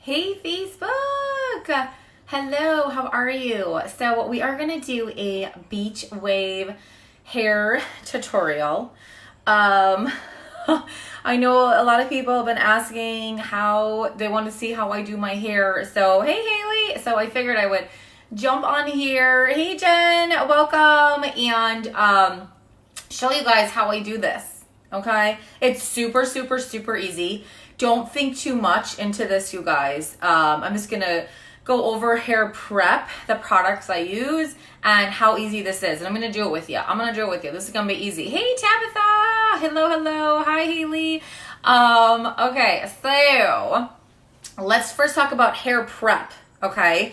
Hey Facebook! Hello, how are you? So we are gonna do a beach wave hair tutorial. I know a lot of people have been asking how they want to see how I do my hair. So hey Haley, so I figured I would jump on here. Hey Jen, welcome, and show you guys how I do this. Okay, it's super easy. Don't think too much into this, you guys. I'm just gonna go over hair prep, the products I use, and how easy this is. And I'm gonna do it with you. This is gonna be easy. Hey Tabitha! Hello. Hi Haley. Okay, so let's first talk about hair prep, okay?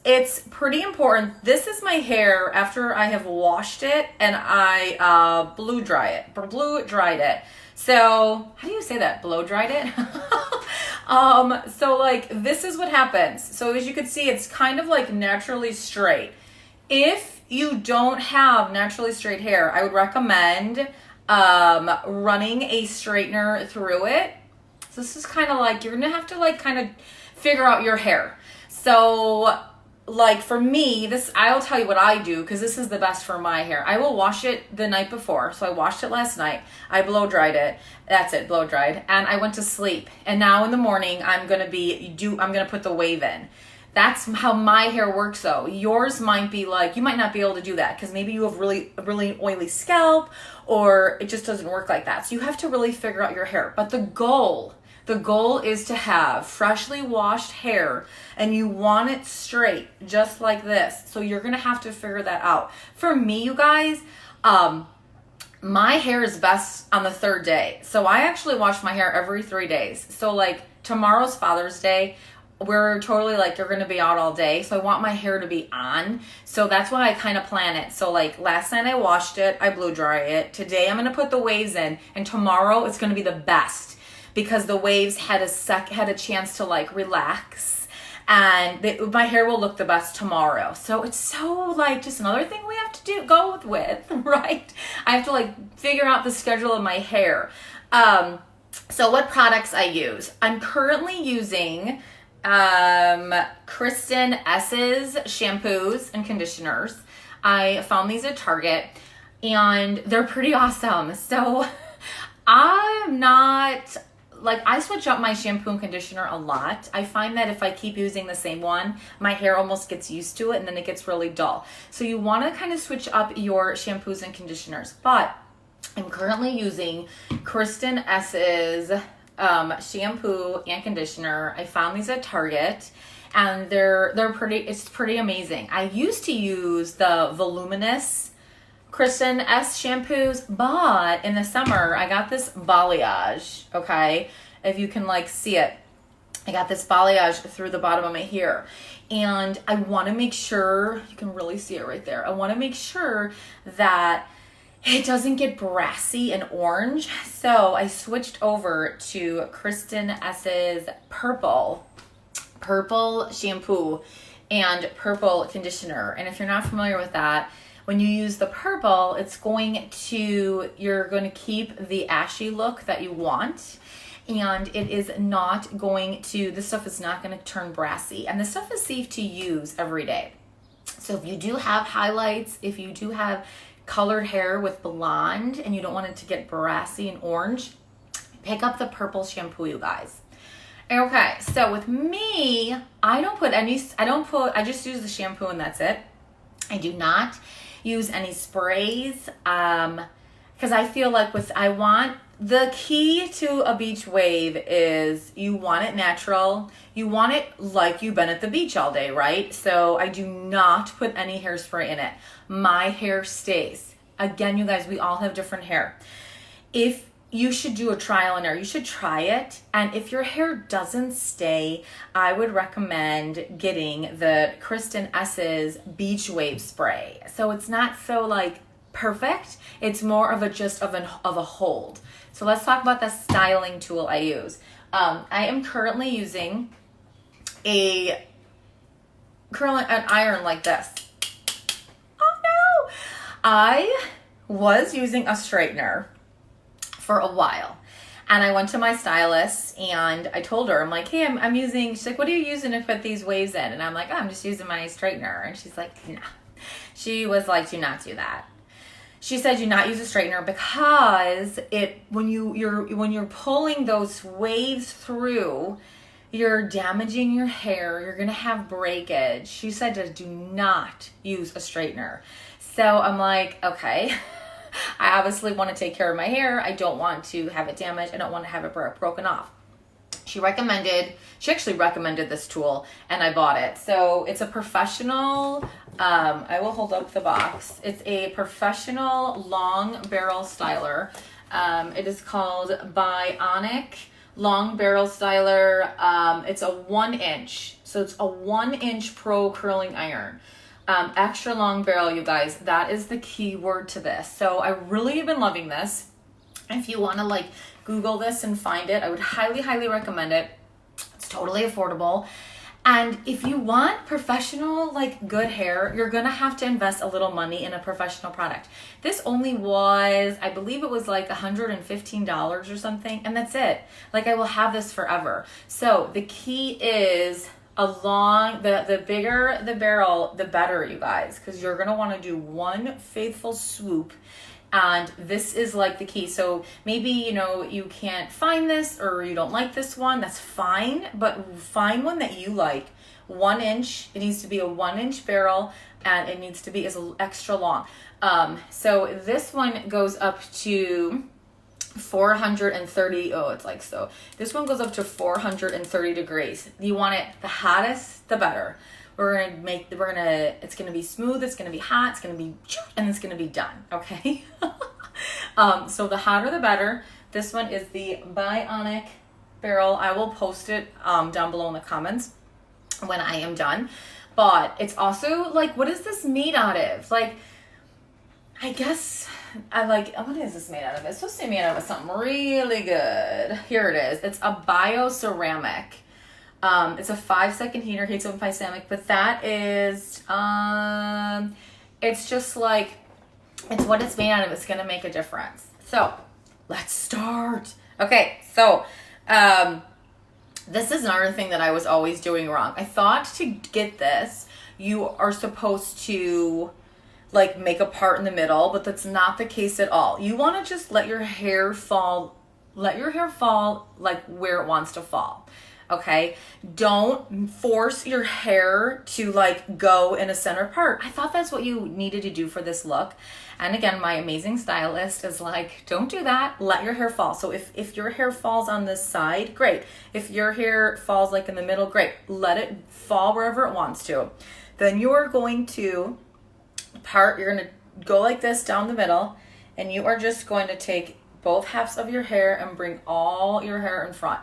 It's pretty important. This is my hair after I have washed it and I blow dried it. So, how do you say that? Blow dried it? So like this is what happens. So as you can see, it's kind of like naturally straight. If you don't have naturally straight hair, I would recommend running a straightener through it. So this is kind of like, you're gonna have to like kind of figure out your hair. So like for me, I'll tell you what I do because this is the best for my hair. I will wash it the night before. So I washed it last night. I blow dried it. That's it, blow dried. And I went to sleep. And now in the morning, I'm gonna put the wave in. That's how my hair works though. Yours might be like, you might not be able to do that because maybe you have really oily scalp or it just doesn't work like that. So you have to really figure out your hair. But the goal is to have freshly washed hair and you want it straight, just like this. So you're gonna have to figure that out. For me, you guys, my hair is best on the third day. So I actually wash my hair every 3 days. So like tomorrow's Father's Day, we're totally like, you're gonna be out all day. So I want my hair to be on. So that's why I kind of plan it. So like last night I washed it, I blow dry it. Today I'm gonna put the waves in and tomorrow it's gonna be the best because the waves had a chance to like relax and my hair will look the best tomorrow. So it's so like just another thing we have to go with, right? I have to like figure out the schedule of my hair. So what products I use? I'm currently using Kristen S's shampoos and conditioners. I found these at Target and they're pretty awesome. So I'm not like, I switch up my shampoo and conditioner a lot. I find that if I keep using the same one, my hair almost gets used to it and then it gets really dull. So you want to kind of switch up your shampoos and conditioners. But I'm currently using Kristen S's shampoo and conditioner. I found these at Target and it's pretty amazing. I used to use the voluminous Kristen S shampoos, but in the summer I got this balayage, okay? If you can like see it, I got this balayage through the bottom of my hair. And I want to make sure, you can really see it right there. I want to make sure that it doesn't get brassy and orange. So I switched over to Kristen S's purple shampoo and purple conditioner. And if you're not familiar with that, when you use the purple, you're going to keep the ashy look that you want. And this stuff is not going to turn brassy. And this stuff is safe to use every day. So if you do have highlights, if you do have colored hair with blonde and you don't want it to get brassy and orange, pick up the purple shampoo, you guys. Okay, so with me, I just use the shampoo and that's it. I do not use any sprays because I feel like the key to a beach wave is you want it natural. You want it like you've been at the beach all day, right? So I do not put any hairspray in it. My hair stays. Again, you guys, we all have different hair. If you should do a trial and error, you should try it. And if your hair doesn't stay, I would recommend getting the Kristen S's Beach Wave Spray. So it's not so like perfect. It's more of a hold. So let's talk about the styling tool I use. I am currently using an iron like this. Oh no! I was using a straightener for a while. And I went to my stylist and I told her, I'm like, hey, I'm using, she's like, what are you using to put these waves in? And I'm like, oh, I'm just using my straightener. And she's like, nah. She was like, do not do that. She said do not use a straightener because when you're pulling those waves through, you're damaging your hair. You're gonna have breakage. She said to do not use a straightener. So I'm like, okay. I obviously want to take care of my hair. I don't want to have it damaged. I don't want to have it broken off. She actually recommended this tool and I bought it. So it's a professional, I will hold up the box. It's a professional long barrel styler. It is called Bionic Long Barrel Styler. It's a 1 inch. So it's a 1 inch pro curling iron. Extra long barrel, you guys. That is the key word to this. So I really have been loving this. If you want to like Google this and find it, I would highly, highly recommend it. It's totally affordable. And if you want professional, like good hair, you're going to have to invest a little money in a professional product. This only was, I believe it was like $115 or something. And that's it. Like I will have this forever. So the key is the bigger the barrel, the better, you guys, because you're going to want to do one faithful swoop. And this is like the key. So maybe, you can't find this or you don't like this one. That's fine. But find one that you like. 1 inch. It needs to be a 1 inch barrel and it needs to be extra long. So this one goes up to 430. Oh, it's like so. This one goes up to 430 degrees. You want it the hottest, the better. It's gonna be smooth, it's gonna be hot, it's gonna be, and it's gonna be done, okay? So the hotter the better. This one is the Bionic barrel. I will post it down below in the comments when I am done. But it's also like, what is this made out of? Like, I guess, what is this made out of? It's supposed to be made out of something really good. Here it is. It's a bio-ceramic. It's a 5-second heater, heats up in 5 ceramic, but that is, it's just like, it's what it's made out of. It's going to make a difference. So let's start. Okay. So, this is another thing that I was always doing wrong. I thought to get this, you are supposed to like make a part in the middle, but that's not the case at all. You want to just let your hair fall like where it wants to fall. Okay, don't force your hair to like go in a center part. I thought that's what you needed to do for this look. And again, my amazing stylist is like, don't do that. Let your hair fall. So if your hair falls on this side, great. If your hair falls like in the middle, great. Let it fall wherever it wants to. Then you're going to go like this down the middle, and you are just going to take both halves of your hair and bring all your hair in front.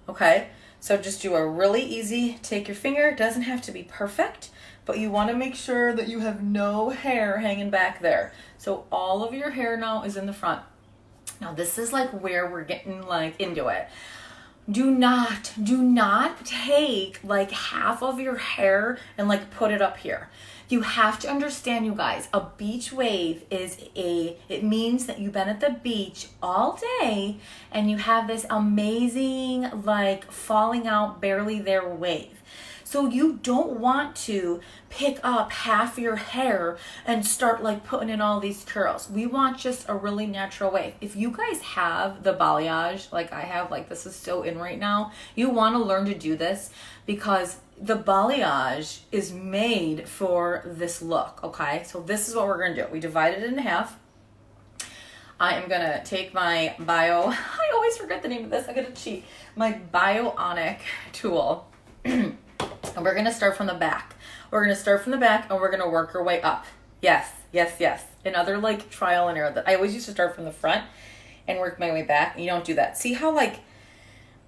Okay? So just do a really easy, take your finger. It doesn't have to be perfect, but you want to make sure that you have no hair hanging back there. So all of your hair now is in the front. Now this is like where we're getting like into it. Do not take like half of your hair and like put it up here. You have to understand, you guys, a beach wave it means that you've been at the beach all day and you have this amazing, like falling out, barely there wave. So you don't want to pick up half your hair and start like putting in all these curls. We want just a really natural wave. If you guys have the balayage, like I have, like this is so in right now, you want to learn to do this because the balayage is made for this look, okay? So this is what we're going to do. We divided it in half. I am going to take my I always forget the name of this. I got to cheat. My Bionic tool. And we're going to start from the back. We're going to start from the back and we're going to work our way up. Yes, yes, yes. Another like trial and error that I always used to start from the front and work my way back. You don't do that. See how like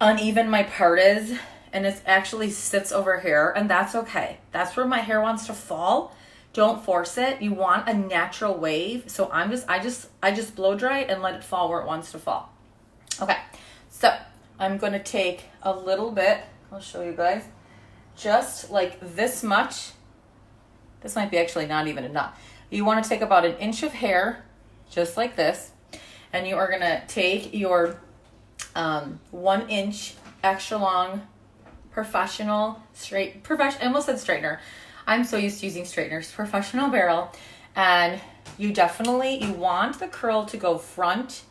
uneven my part is? And it actually sits over here, and that's okay. That's where my hair wants to fall. Don't force it. You want a natural wave. So I just blow dry it and let it fall where it wants to fall. Okay. So I'm going to take a little bit. I'll show you guys. Just like this much. This might be actually not even enough. You want to take about 1 inch of hair, just like this. And you are going to take your 1 inch extra long professional I almost said straightener. I'm so used to using straighteners. Professional barrel. And you want the curl to go front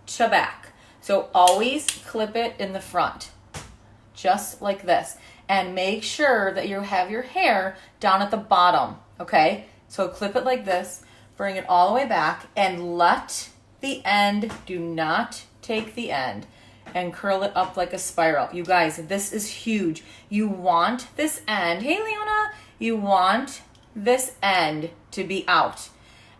to back. So always clip it in the front, just like this. And make sure that you have your hair down at the bottom, okay? So clip it like this, bring it all the way back, and let the end, do not take the end, and curl it up like a spiral. You guys, this is huge. You want this end, hey Leona, you want this end to be out.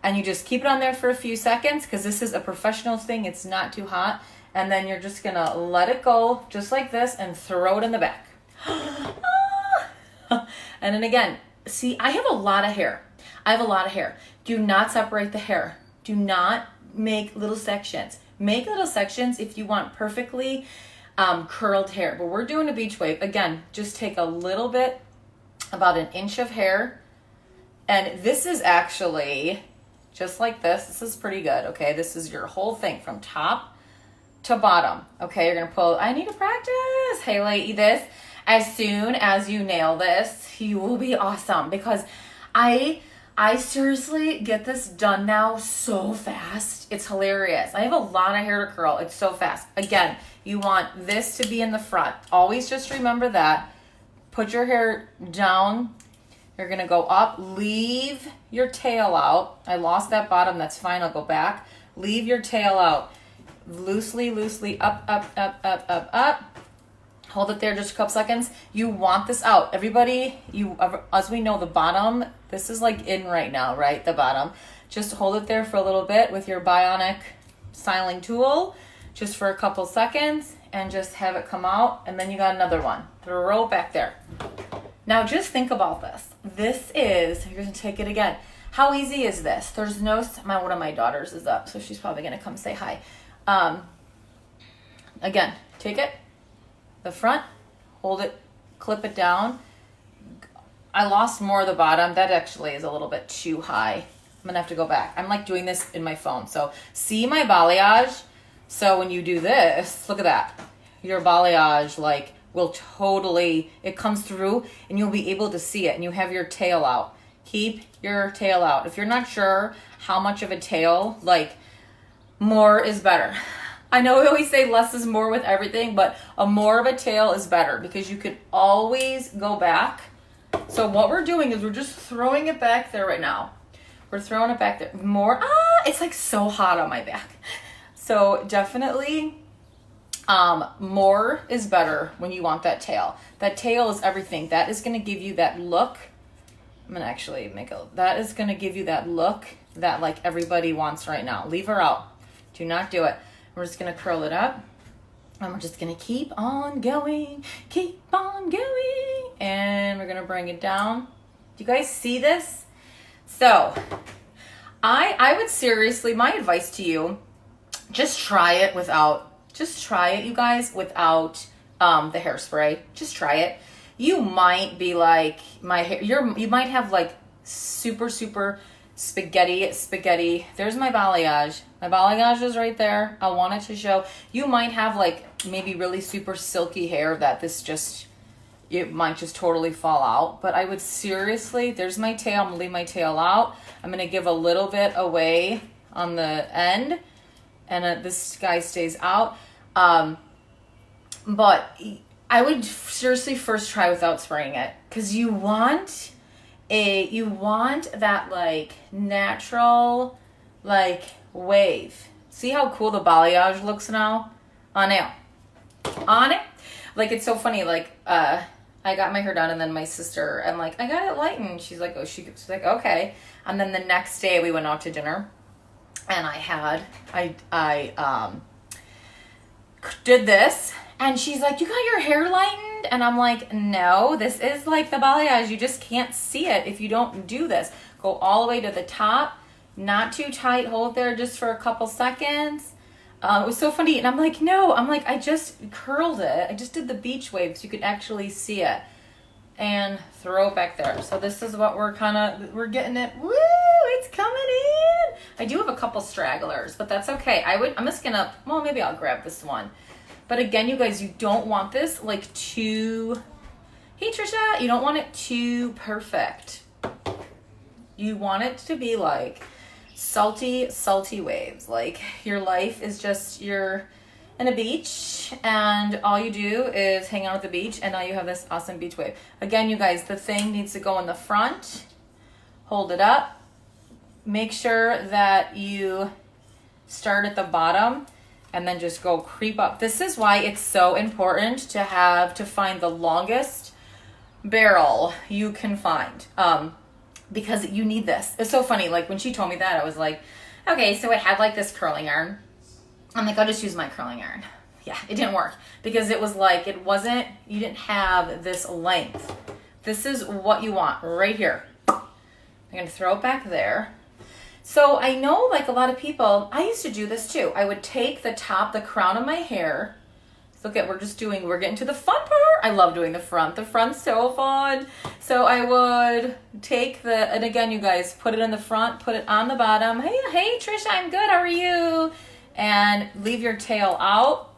And you just keep it on there for a few seconds because this is a professional thing. It's not too hot. And then you're just gonna let it go just like this and throw it in the back. And then again, see, I have a lot of hair. Do not separate the hair. Do not make little sections. Make little sections if you want perfectly curled hair. But we're doing a beach wave. Again, just take a little bit, about 1 inch of hair. And this is actually just like this. This is pretty good, okay? This is your whole thing from top to bottom. Okay, you're gonna pull, I need to practice. Hey, lady, this. As soon as you nail this, you will be awesome because I seriously get this done now so fast. It's hilarious. I have a lot of hair to curl. It's so fast. Again, you want this to be in the front. Always just remember that. Put your hair down. You're gonna go up, leave your tail out. I lost that bottom, that's fine, I'll go back. Leave your tail out. Loosely, up, up. Hold it there just a couple seconds. You want this out. Everybody, as we know, the bottom, this is like in right now, right? The bottom. Just hold it there for a little bit with your bionic styling tool, just for a couple seconds, and just have it come out. And then you got another one. Throw it back there. Now just think about this. You're gonna take it again. How easy is this? There's no, one of my daughters is up, so she's probably gonna come say hi. Again, take it, the front, hold it, clip it down. I lost more of the bottom. That actually is a little bit too high. I'm gonna have to go back. I'm like doing this in my phone. So see my balayage? So when you do this, look at that. Your balayage like will totally, it comes through and you'll be able to see it and you have your tail out. Keep your tail out. If you're not sure how much of a tail, like more is better. I know we always say less is more with everything, but a more of a tail is better because you could always go back. So what we're doing is we're just throwing it back there right now. We're throwing it back there. More, it's like so hot on my back. So definitely more is better when you want that tail. That tail is everything. That is going to give you that look. I'm going to actually that is going to give you that look that like everybody wants right now. Leave her out. Do not do it. We're just going to curl it up. And we're just going to keep on going. And we're going to bring it down. Do you guys see this? So I would seriously, my advice to you, just try it, you guys, without the hairspray. Just try it. You might be like, my hair, you might have like super spaghetti. There's my balayage. My balayage is right there. I wanted to show. You might have like maybe really super silky hair that it might just totally fall out. But I would seriously, there's my tail. I'm gonna leave my tail out. I'm gonna give a little bit away on the end. And this guy stays out. But I would seriously first try without spraying it. Because you want that like natural like wave. See how cool the balayage looks now? On it. Like it's so funny, like I got my hair done and then my sister, I'm like, I got it lightened. She's like, she's like, okay. And then the next day we went out to dinner and I did this and she's like, you got your hair lightened? And I'm like, no, this is like the balayage. You just can't see it if you don't do this. Go all the way to the top, not too tight, hold there just for a couple seconds. It was so funny. And I'm like, no, I just curled it. I just did the beach wave so you could actually see it. And throw it back there. So this is what we're getting it. Woo, it's coming in. I do have a couple stragglers, but that's okay. I'm just gonna, well, maybe I'll grab this one. But again, you guys, you don't want this like too, hey Trisha, you don't want it too perfect. You want it to be like salty, salty waves. Like your life is just, you're in a beach and all you do is hang out at the beach and now you have this awesome beach wave. Again, you guys, the thing needs to go in the front. Hold it up. Make sure that you start at the bottom and then just go creep up. This is why it's so important to find the longest barrel you can find. Because you need this. It's so funny. Like when she told me that, I was like, okay, so I had like this curling iron. I'm like, I'll just use my curling iron. Yeah, it didn't work because it was like, you didn't have this length. This is what you want right here. I'm going to throw it back there. So I know like a lot of people, I used to do this too. I would take the crown of my hair. Look at, we're getting to the fun part. I love doing the front. The front's so fun. So I would take and again, you guys, put it in the front, put it on the bottom. Hey, Trisha, I'm good. How are you? And leave your tail out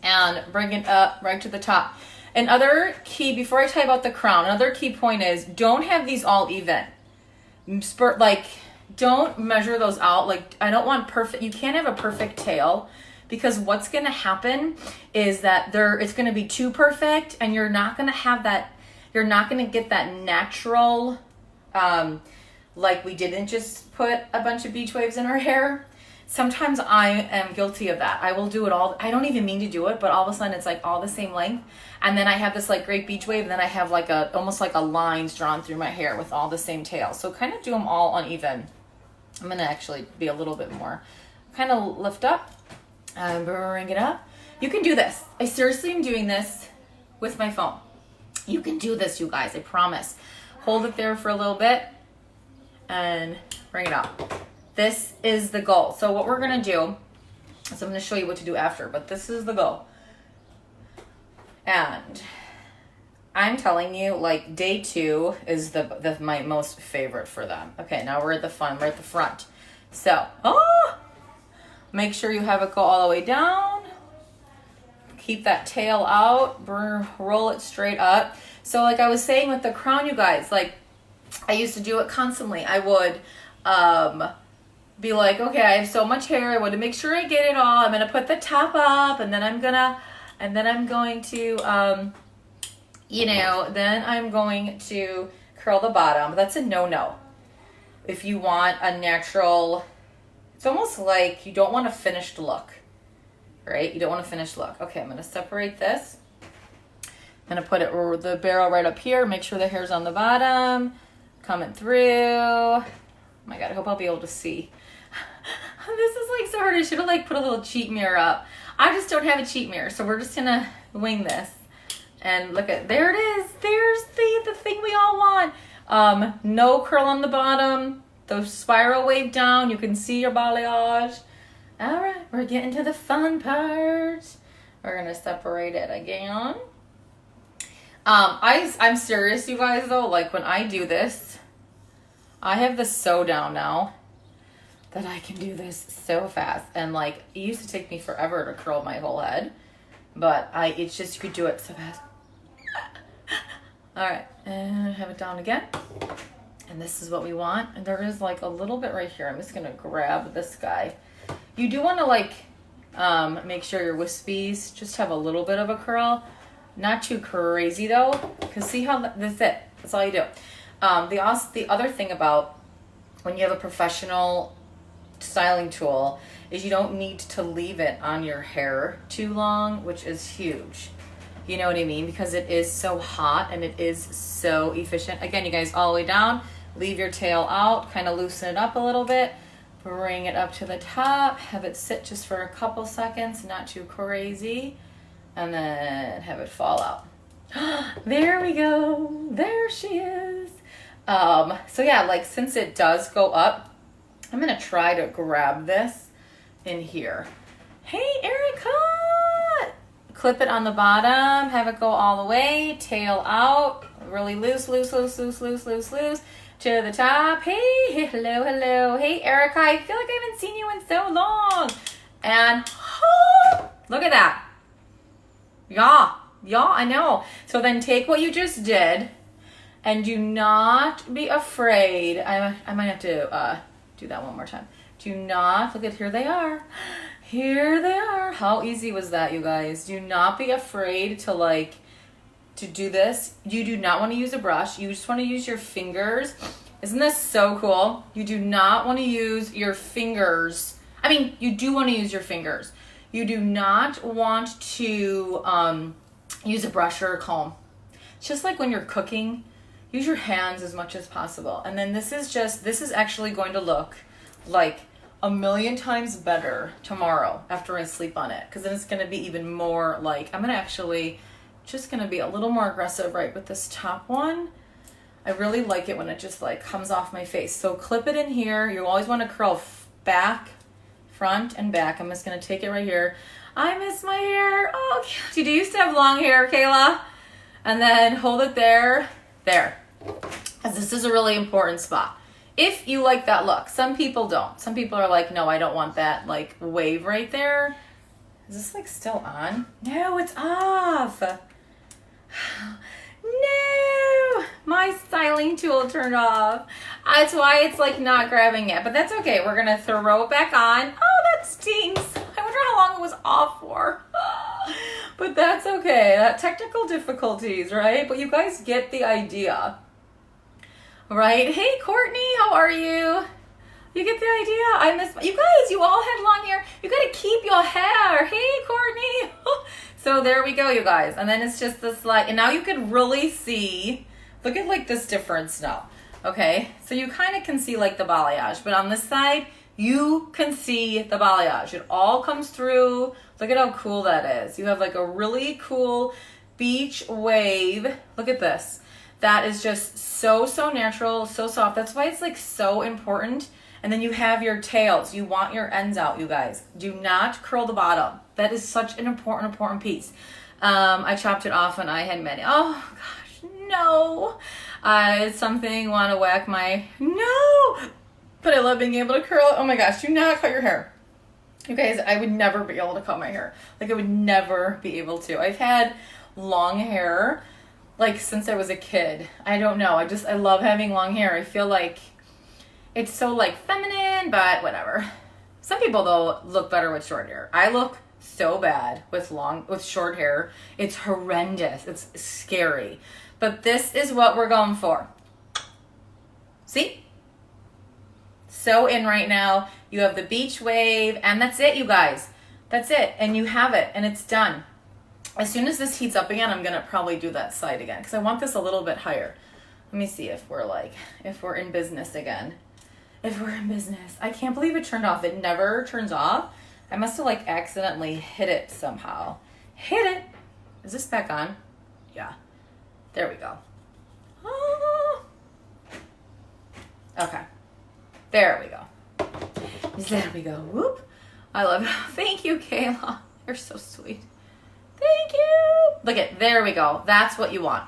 and bring it up right to the top. Another key, before I tell you about the crown, another key point is don't have these all even. Don't measure those out. Like, I don't want perfect, you can't have a perfect tail. Because what's going to happen is that it's going to be too perfect and you're not going to have that, you're not going to get that natural, like we didn't just put a bunch of beach waves in our hair. Sometimes I am guilty of that. I will do it all. I don't even mean to do it, but all of a sudden it's like all the same length. And then I have this like great beach wave and then I have like almost like a lines drawn through my hair with all the same tail. So kind of do them all uneven. I'm going to actually be a little bit more, kind of lift up. Bring it up. You can do this. I seriously am doing this with my phone. You can do this, you guys. I promise. Hold it there for a little bit and bring it up. This is the goal. So what we're going to do is I'm going to show you what to do after, but this is the goal. And I'm telling you, like day 2 is my most favorite for them. Okay, now we're at the fun. We're at the front. So, make sure you have it go all the way down. Keep that tail out. Roll it straight up. So like I was saying with the crown, you guys, like I used to do it constantly. I would be like, okay, I have so much hair. I want to make sure I get it all. I'm going to put the top up and then I'm going to, then I'm going to curl the bottom. That's a no-no. If you want a natural, it's almost like you don't want a finished look, right? You don't want a finished look. Okay, I'm going to separate this. I'm going to put the barrel right up here. Make sure the hair's on the bottom, coming through. Oh my God, I hope I'll be able to see. This is like so hard. I should have like put a little cheat mirror up. I just don't have a cheat mirror, so we're just going to wing this. And look at, there it is. There's the thing we all want. No curl on the bottom. The spiral wave down, you can see your balayage. All right, we're getting to the fun part. We're gonna separate it again. I'm serious, you guys, though. Like when I do this, I have this so down now that I can do this so fast. And like, it used to take me forever to curl my whole head, but it's just, you could do it so fast. All right, and have it down again. And this is what we want. And there is like a little bit right here. I'm just going to grab this guy. You do want to like make sure your wispies just have a little bit of a curl. Not too crazy though. Because see how that's it. That's all you do. The other thing about when you have a professional styling tool is you don't need to leave it on your hair too long, which is huge. You know what I mean? Because it is so hot and it is so efficient. Again, you guys, all the way down. Leave your tail out, kind of loosen it up a little bit, bring it up to the top, have it sit just for a couple seconds, not too crazy, and then have it fall out. There we go. There she is. So yeah, like since it does go up, I'm going to try to grab this in here. Hey, Erica! Clip it on the bottom, have it go all the way, tail out, really loose, loose, loose, loose, loose, loose, loose. To the top. Hey, hello, hello. Hey, Erica, I feel like I haven't seen you in so long. And look at that. Yeah, I know. So then take what you just did and do not be afraid. I might have to do that one more time. Do not, look at, here they are. Here they are. How easy was that, you guys? Do not be afraid to do this. You do not want to use a brush. You just want to use your fingers. Isn't this so cool? You do not want to use your fingers. I mean, you do want to use your fingers. You do not want to use a brush or a comb. It's just like when you're cooking, use your hands as much as possible. And then this is actually going to look like a million times better tomorrow after I sleep on it. Because then it's going to be even more like, I'm going to actually just going to be a little more aggressive right with this top one. I really like it when it just like comes off my face. So clip it in here. You always want to curl back, front, and back. I'm just going to take it right here. I miss my hair. Oh, do you used to have long hair, Kayla? And then hold it there. There. Because this is a really important spot. If you like that look. Some people don't. Some people are like, no, I don't want that like wave right there. Is this like still on? No, it's off. No, my styling tool turned off. That's why it's like not grabbing it, but that's okay. We're gonna throw it back on. Oh, that stinks. I wonder how long it was off for. But that's okay. Technical difficulties, right? But you guys get the idea, right? Hey, Courtney, how are you? You get the idea. I miss you guys. You all had long hair. You gotta keep your hair. Hey, Courtney. So there we go, you guys. And then it's just this like, and now you can really see, look at like this difference now. Okay, so you kind of can see like the balayage, but on this side, you can see the balayage. It all comes through. Look at how cool that is. You have like a really cool beach wave. Look at this. That is just so natural, so soft. That's why it's like so important. And then you have your tails. You want your ends out, you guys. Do not curl the bottom. That is such an important piece. I chopped it off when I had many. Oh gosh, no. It's something, want to whack my, no. But I love being able to curl it. Oh my gosh, do not cut your hair. You guys, I would never be able to cut my hair. Like I would never be able to. I've had long hair like since I was a kid. I don't know. I love having long hair. I feel like it's so like feminine, but whatever. Some people though look better with short hair. I look so bad with short hair. It's horrendous. It's scary. But this is what we're going for. See? So in right now, you have the beach wave, and that's it, you guys. That's it, and you have it, and it's done. As soon as this heats up again, I'm gonna probably do that side again, because I want this a little bit higher. Let me see if we're in business again. If we're in business. I can't believe it turned off. It never turns off. I must have like accidentally hit it somehow. Hit it. Is this back on? Yeah. There we go. Oh. Okay. There we go. There we go. Whoop. I love it. Thank you, Kayla. You're so sweet. Thank you. Look at, there we go. That's what you want.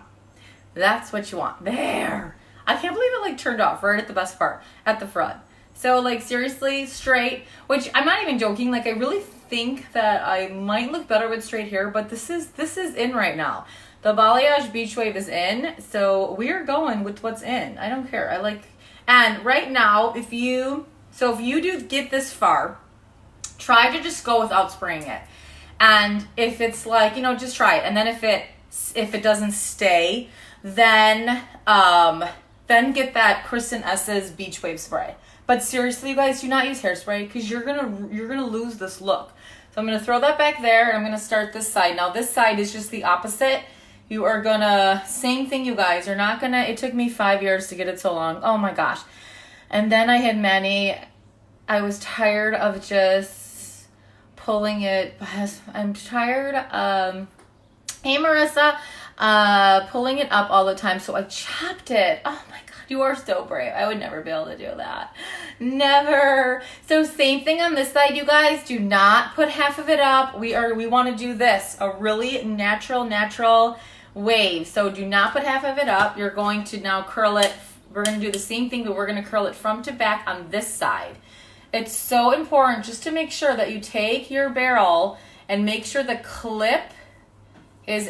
That's what you want. There. I can't believe it like turned off right at the best part, at the front. So like seriously, straight, which I'm not even joking. Like I really think that I might look better with straight hair, but this is in right now. The balayage beach wave is in, so we're going with what's in. I don't care. And right now, if you do get this far, try to just go without spraying it. And if it's like, just try it. And then if it doesn't stay, then get that Kristen S's beach wave spray. But seriously, you guys, do not use hairspray because you're gonna lose this look. So I'm gonna throw that back there, and I'm gonna start this side. Now this side is just the opposite. You are gonna, same thing, you guys. You're not gonna, it took me 5 years to get it so long. Oh my gosh. And then I had many, I was tired of just pulling it. I'm tired, hey Marissa, pulling it up all the time. So I chopped it. Oh my God, you are so brave. I would never be able to do that. Never. So same thing on this side, you guys. Do not put half of it up. We want to do this, a really natural wave. So do not put half of it up. You're going to now curl it. We're going to do the same thing, but we're going to curl it front to back on this side. It's so important just to make sure that you take your barrel and make sure the clip is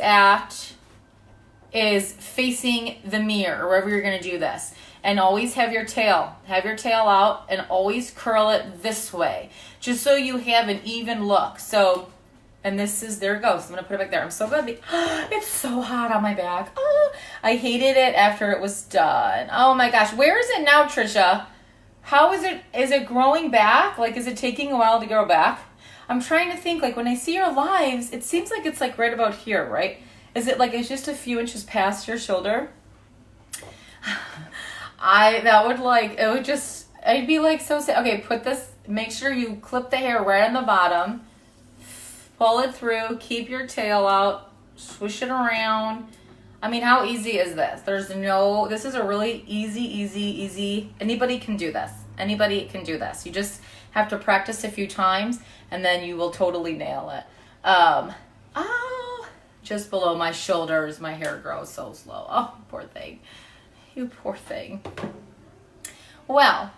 facing the mirror, or wherever you're going to do this. And always have your tail out, and always curl it this way, just so you have an even look. So, and this is, there it goes. I'm going to put it back there. I'm so good. It's so hot on my back. Oh, I hated it after it was done. Oh my gosh. Where is it now, Trisha? How is it? Is it growing back? Like, is it taking a while to grow back? I'm trying to think, like, when I see your lives, it seems like it's like right about here, right? Is it like it's just a few inches past your shoulder? I'd be like so sad. Okay, put this, make sure you clip the hair right on the bottom, pull it through, keep your tail out, swish it around. I mean, how easy is this? This is a really easy, anybody can do this. Anybody can do this. You just have to practice a few times, and then you will totally nail it. Just below my shoulders, my hair grows so slow. Oh, poor thing. You poor thing. Well,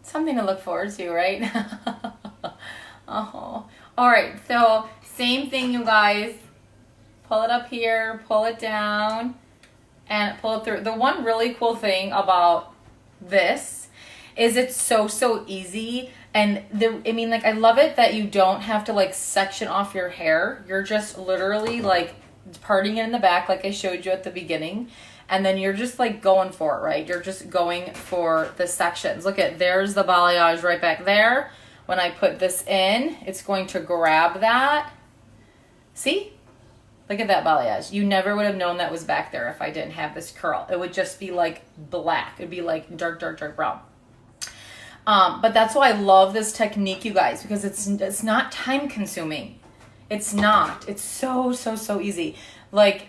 something to look forward to, right? Oh. All right, so same thing, you guys. Pull it up here, pull it down, and pull it through. The one really cool thing about this is it's so easy. And I love it that you don't have to like section off your hair. You're just literally like parting it in the back like I showed you at the beginning. And then you're just like going for it, right? You're just going for the sections. Look at, there's the balayage right back there. When I put this in, it's going to grab that. See? Look at that balayage. You never would have known that was back there if I didn't have this curl. It would just be like black. It'd be like dark brown. But that's why I love this technique, you guys, because it's not time consuming. It's not. It's so easy. Like,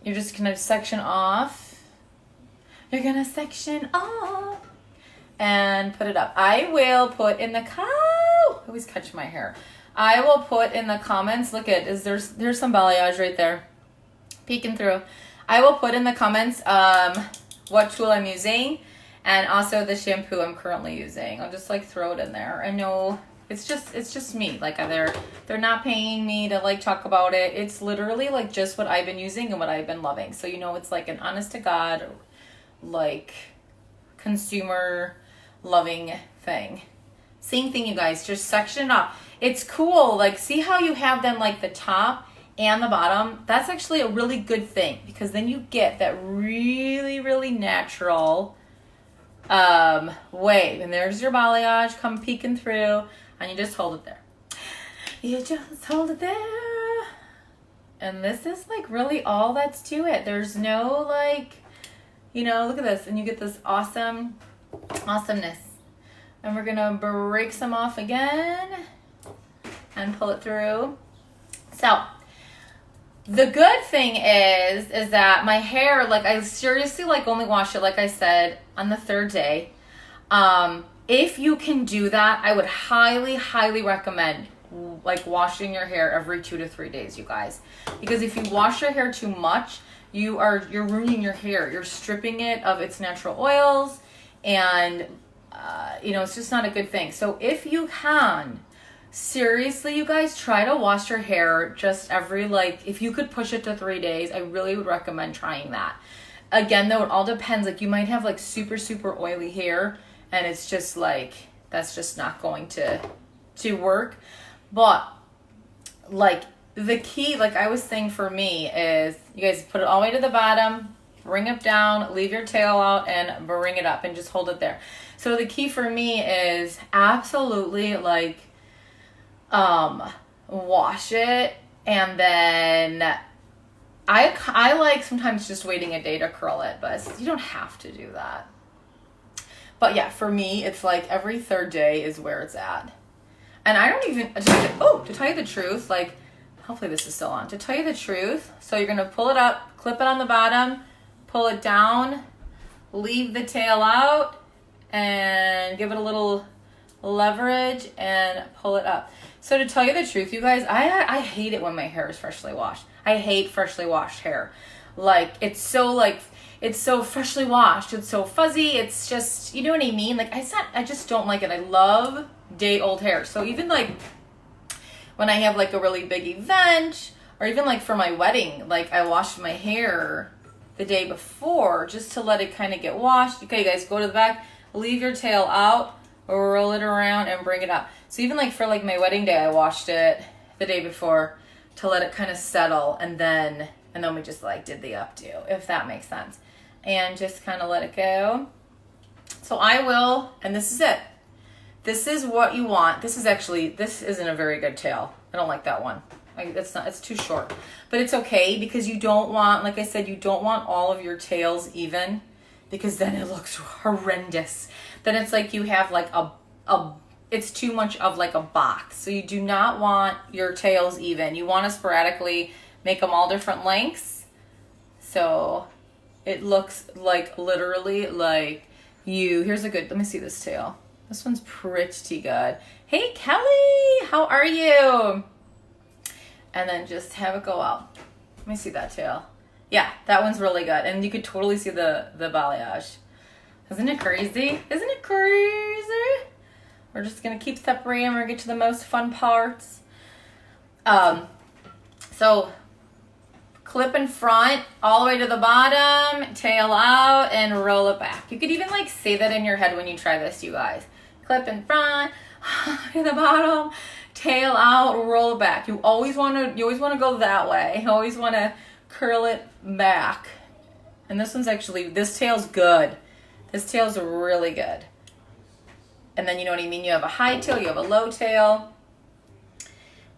you're just gonna section off. You're gonna section off and put it up. I will put in the I always catch my hair. I will put in the comments. Look at, there's some balayage right there, peeking through. I will put in the comments what tool I'm using, and also the shampoo I'm currently using. I'll just like throw it in there. I know it's just me. Like they're not paying me to like talk about it. It's literally like just what I've been using and what I've been loving. So it's like an honest to God, like consumer loving thing. Same thing, you guys. Just section it off. It's cool. Like, see how you have then like the top and the bottom? That's actually a really good thing, because then you get that really natural wave. And there's your balayage come peeking through, and you just hold it there. You just hold it there. And this is like really all that's to it. There's no like, look at this. And you get this awesomeness. And we're gonna break some off again and pull it through. So the good thing is that my hair, like I seriously like only wash it, like I said, on the third day. If you can do that, I would highly recommend like washing your hair every 2 to 3 days, you guys. Because if you wash your hair too much, you're ruining your hair. You're stripping it of its natural oils, and it's just not a good thing. So if you can, seriously, you guys, try to wash your hair just every, if you could push it to 3 days, I really would recommend trying that. Again, though, it all depends. Like, you might have like super oily hair, and it's just like, that's just not going to work. But like the key, like I was saying, for me is you guys put it all the way to the bottom, bring it down, leave your tail out, and bring it up, and just hold it there. So the key for me is absolutely like wash it, and then I like sometimes just waiting a day to curl it, but you don't have to do that. But yeah, for me, it's like every third day is where it's at. And I don't even, to tell you the truth, like, hopefully this is still on. To tell you the truth, so you're going to pull it up, clip it on the bottom, pull it down, leave the tail out, and give it a little leverage and pull it up. So to tell you the truth, you guys, I hate it when my hair is freshly washed. I hate freshly washed hair. Like, it's so freshly washed. It's so fuzzy. It's just, you know what I mean? Like, I just don't like it. I love day old hair. So even like when I have like a really big event, or even like for my wedding, like I washed my hair the day before just to let it kind of get washed. Okay, you guys, go to the back, leave your tail out, roll it around, and bring it up. So even like for like my wedding day, I washed it the day before to let it kind of settle, and then we just like did the updo, if that makes sense, and just kind of let it go. So I will, and this is it. This is what you want. This isn't a very good tail. I don't like that one. It's too short, but it's okay because you don't want, like I said, you don't want all of your tails even, because then it looks horrendous. Then it's like you have like it's too much of like a box. So you do not want your tails even. You want to sporadically make them all different lengths. So it looks like literally like here's a good, let me see this tail. This one's pretty good. Hey, Kelly, how are you? And then just have it go out. Let me see that tail. Yeah, that one's really good. And you could totally see the balayage. Isn't it crazy? Isn't it crazy? We're just going to keep separating. We're going to get to the most fun parts. So clip in front all the way to the bottom, tail out, and roll it back. You could even like say that in your head when you try this, you guys. Clip in front, to the bottom, tail out, roll it back. You always want to go that way. You always want to curl it back. And this tail's good. This tail's really good. And then you know what I mean? You have a high tail, you have a low tail.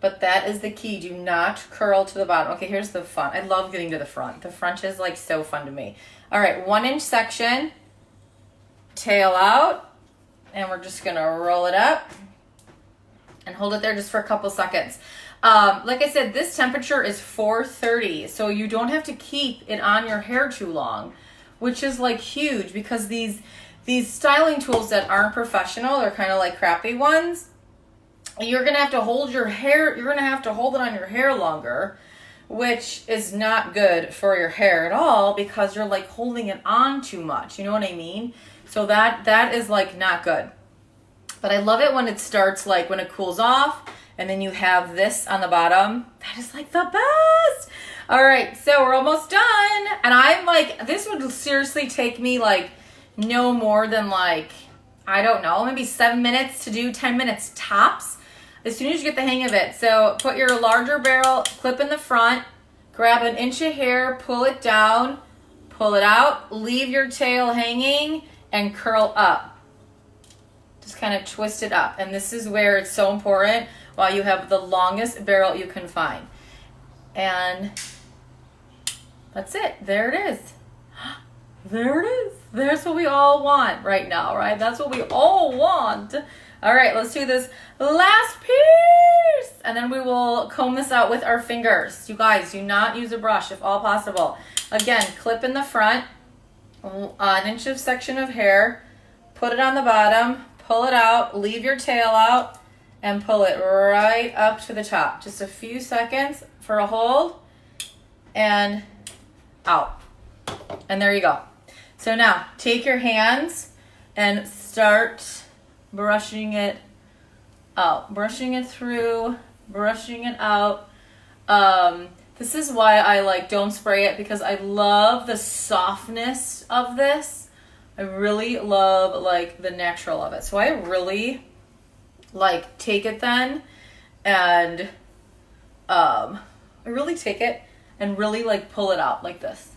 But that is the key. Do not curl to the bottom. Okay, here's the fun. I love getting to the front. The front is like so fun to me. All right, 1 inch section, tail out, and we're just gonna roll it up and hold it there just for a couple seconds. Like I said, this temperature is 430, so you don't have to keep it on your hair too long, which is like huge, because these styling tools that aren't professional, they're kind of like crappy ones, you're gonna have to hold your hair, you're gonna have to hold it on your hair longer, which is not good for your hair at all, because you're like holding it on too much, you know what I mean? So that is like not good. But I love it when it starts, like when it cools off, and then you have this on the bottom. That is like the best. All right, so we're almost done. And I'm like, this would seriously take me like no more than like, I don't know, maybe 7 minutes to do, 10 minutes tops, as soon as you get the hang of it. So put your larger barrel, clip in the front, grab an inch of hair, pull it down, pull it out, leave your tail hanging, and curl up. Just kind of twist it up. And this is where it's so important, while you have the longest barrel you can find. And that's it. There it is. There it is. There's what we all want right now, right? That's what we all want. All right, let's do this last piece. And then we will comb this out with our fingers. You guys, do not use a brush if all possible. Again, clip in the front, an inch of section of hair, put it on the bottom, pull it out, leave your tail out, and pull it right up to the top. Just a few seconds for a hold, and out. And there you go. So now take your hands and start brushing it out, brushing it through, brushing it out. This is why I like don't spray it, because I love the softness of this. I really love like the natural of it. So I really like take it then, and I really take it and really like pull it out like this.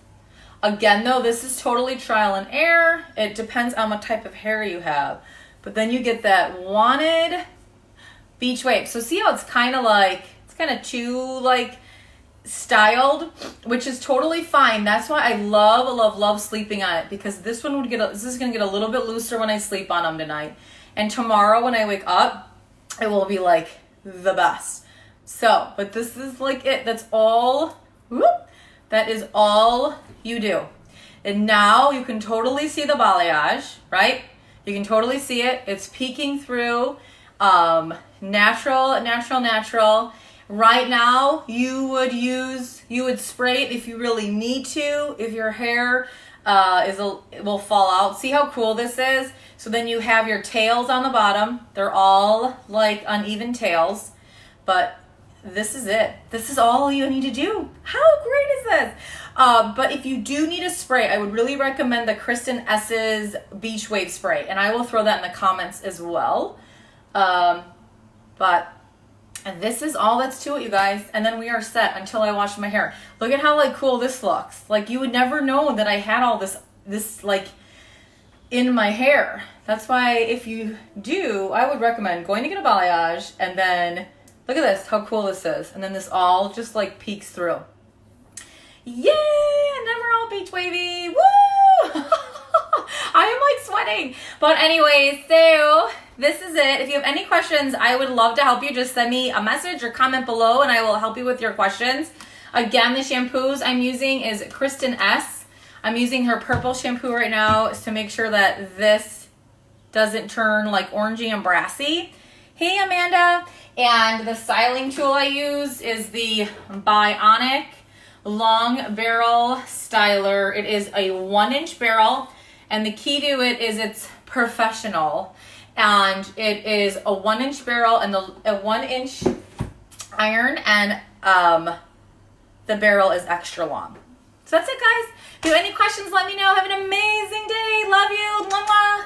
Again though, this is totally trial and error. It depends on what type of hair you have. But then you get that wanted beach wave. So see how it's kind of too like styled, which is totally fine. That's why I love sleeping on it, because this one this is gonna get a little bit looser when I sleep on them tonight, and tomorrow when I wake up, it will be like the best. So, but this is like it. That's all. Whoop, that is all you do. And now you can totally see the balayage, right? You can totally see it. It's peeking through. Natural. Right now, you would spray it if you really need to, if your hair will fall out. See how cool this is? So then you have your tails on the bottom. They're all like uneven tails, but this is it. This is all you need to do. How great is this? But if you do need a spray, I would really recommend the Kristen S's Beach Wave Spray. And I will throw that in the comments as well. But this is all that's to it, you guys. And then we are set until I wash my hair. Look at how like cool this looks. Like you would never know that I had all this like in my hair. That's why if you do, I would recommend going to get a balayage and then look at this, how cool this is. And then this all just like peeks through. Yay! And then we're all beach wavy. Woo! I am like sweating. But anyways, so this is it. If you have any questions, I would love to help you. Just send me a message or comment below and I will help you with your questions. Again, the shampoos I'm using is Kristen S. I'm using her purple shampoo right now to make sure that this doesn't turn like orangey and brassy. Hey, Amanda. And the styling tool I use is the Bionic Long Barrel Styler. It is a 1-inch barrel, and the key to it is it's professional. And it is a 1-inch barrel and a 1-inch iron, and the barrel is extra long. So that's it, guys. If you have any questions, let me know. Have an amazing day. Love you. Mwah, mwah.